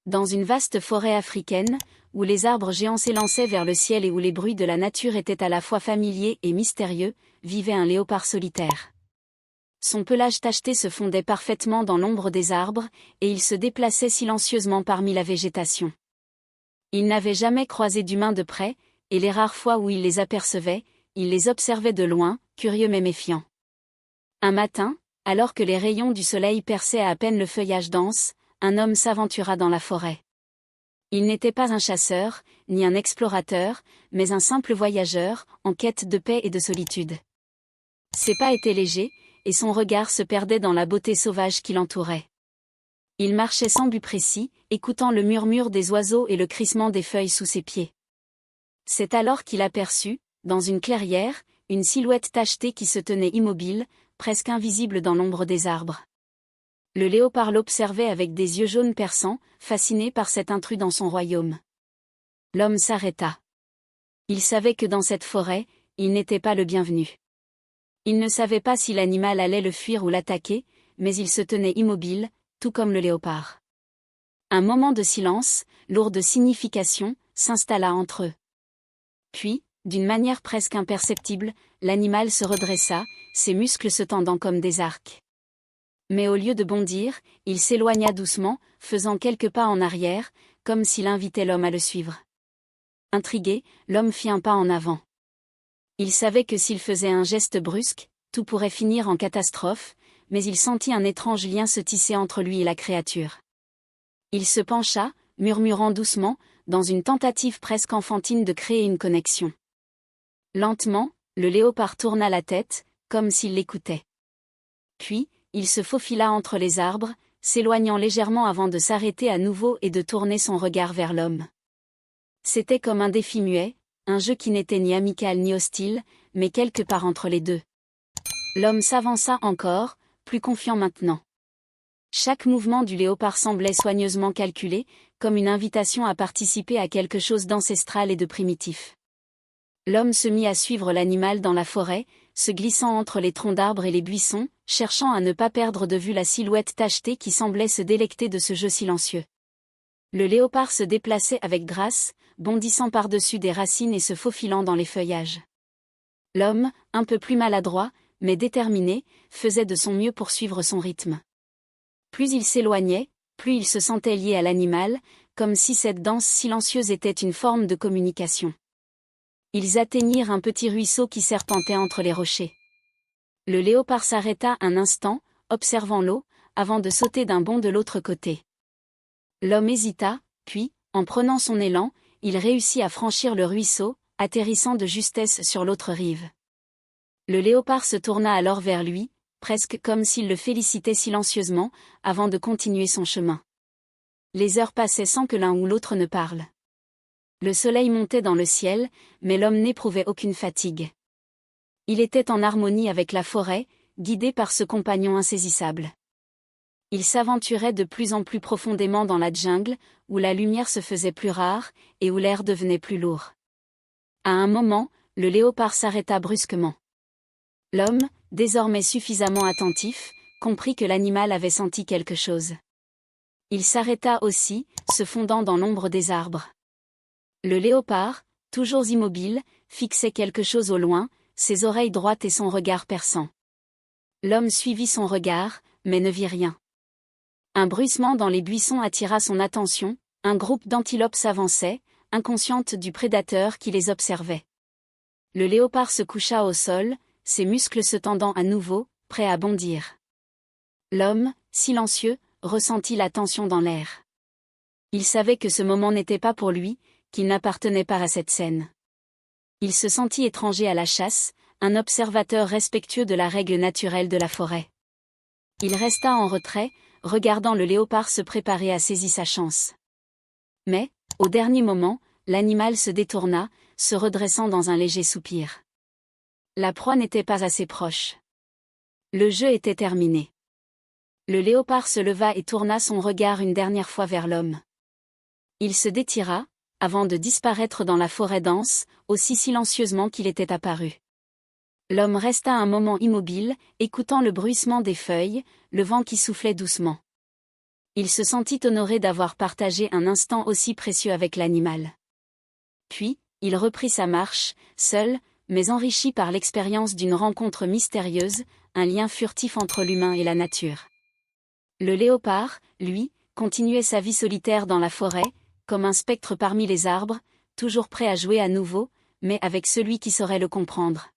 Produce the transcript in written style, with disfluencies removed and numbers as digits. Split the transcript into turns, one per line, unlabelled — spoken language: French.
Dans une vaste forêt africaine, où les arbres géants s'élançaient vers le ciel et où les bruits de la nature étaient à la fois familiers et mystérieux, vivait un léopard solitaire. Son pelage tacheté se fondait parfaitement dans l'ombre des arbres, et il se déplaçait silencieusement parmi la végétation. Il n'avait jamais croisé d'humains de près, et les rares fois où il les apercevait, il les observait de loin, curieux mais méfiant. Un matin, alors que les rayons du soleil perçaient à peine le feuillage dense, un homme s'aventura dans la forêt. Il n'était pas un chasseur, ni un explorateur, mais un simple voyageur, en quête de paix et de solitude. Ses pas étaient légers, et son regard se perdait dans la beauté sauvage qui l'entourait. Il marchait sans but précis, écoutant le murmure des oiseaux et le crissement des feuilles sous ses pieds. C'est alors qu'il aperçut, dans une clairière, une silhouette tachetée qui se tenait immobile, presque invisible dans l'ombre des arbres. Le léopard l'observait avec des yeux jaunes perçants, fasciné par cet intrus dans son royaume. L'homme s'arrêta. Il savait que dans cette forêt, il n'était pas le bienvenu. Il ne savait pas si l'animal allait le fuir ou l'attaquer, mais il se tenait immobile, tout comme le léopard. Un moment de silence, lourd de signification, s'installa entre eux. Puis, d'une manière presque imperceptible, l'animal se redressa, ses muscles se tendant comme des arcs. Mais au lieu de bondir, il s'éloigna doucement, faisant quelques pas en arrière, comme s'il invitait l'homme à le suivre. Intrigué, l'homme fit un pas en avant. Il savait que s'il faisait un geste brusque, tout pourrait finir en catastrophe, mais il sentit un étrange lien se tisser entre lui et la créature. Il se pencha, murmurant doucement, dans une tentative presque enfantine de créer une connexion. Lentement, le léopard tourna la tête, comme s'il l'écoutait. Puis, il se faufila entre les arbres, s'éloignant légèrement avant de s'arrêter à nouveau et de tourner son regard vers l'homme. C'était comme un défi muet, un jeu qui n'était ni amical ni hostile, mais quelque part entre les deux. L'homme s'avança encore, plus confiant maintenant. Chaque mouvement du léopard semblait soigneusement calculé, comme une invitation à participer à quelque chose d'ancestral et de primitif. L'homme se mit à suivre l'animal dans la forêt, se glissant entre les troncs d'arbres et les buissons, cherchant à ne pas perdre de vue la silhouette tachetée qui semblait se délecter de ce jeu silencieux. Le léopard se déplaçait avec grâce, bondissant par-dessus des racines et se faufilant dans les feuillages. L'homme, un peu plus maladroit, mais déterminé, faisait de son mieux pour suivre son rythme. Plus il s'éloignait, plus il se sentait lié à l'animal, comme si cette danse silencieuse était une forme de communication. Ils atteignirent un petit ruisseau qui serpentait entre les rochers. Le léopard s'arrêta un instant, observant l'eau, avant de sauter d'un bond de l'autre côté. L'homme hésita, puis, en prenant son élan, il réussit à franchir le ruisseau, atterrissant de justesse sur l'autre rive. Le léopard se tourna alors vers lui, presque comme s'il le félicitait silencieusement, avant de continuer son chemin. Les heures passaient sans que l'un ou l'autre ne parle. Le soleil montait dans le ciel, mais l'homme n'éprouvait aucune fatigue. Il était en harmonie avec la forêt, guidé par ce compagnon insaisissable. Il s'aventurait de plus en plus profondément dans la jungle, où la lumière se faisait plus rare, et où l'air devenait plus lourd. À un moment, le léopard s'arrêta brusquement. L'homme, désormais suffisamment attentif, comprit que l'animal avait senti quelque chose. Il s'arrêta aussi, se fondant dans l'ombre des arbres. Le léopard, toujours immobile, fixait quelque chose au loin, ses oreilles droites et son regard perçant. L'homme suivit son regard, mais ne vit rien. Un bruissement dans les buissons attira son attention, un groupe d'antilopes s'avançait, inconscientes du prédateur qui les observait. Le léopard se coucha au sol, ses muscles se tendant à nouveau, prêt à bondir. L'homme, silencieux, ressentit la tension dans l'air. Il savait que ce moment n'était pas pour lui, qu'il n'appartenait pas à cette scène. Il se sentit étranger à la chasse, un observateur respectueux de la règle naturelle de la forêt. Il resta en retrait, regardant le léopard se préparer à saisir sa chance. Mais, au dernier moment, l'animal se détourna, se redressant dans un léger soupir. La proie n'était pas assez proche. Le jeu était terminé. Le léopard se leva et tourna son regard une dernière fois vers l'homme. Il se détira, avant de disparaître dans la forêt dense, aussi silencieusement qu'il était apparu. L'homme resta un moment immobile, écoutant le bruissement des feuilles, le vent qui soufflait doucement. Il se sentit honoré d'avoir partagé un instant aussi précieux avec l'animal. Puis, il reprit sa marche, seul, mais enrichi par l'expérience d'une rencontre mystérieuse, un lien furtif entre l'humain et la nature. Le léopard, lui, continuait sa vie solitaire dans la forêt, comme un spectre parmi les arbres, toujours prêt à jouer à nouveau, mais avec celui qui saurait le comprendre.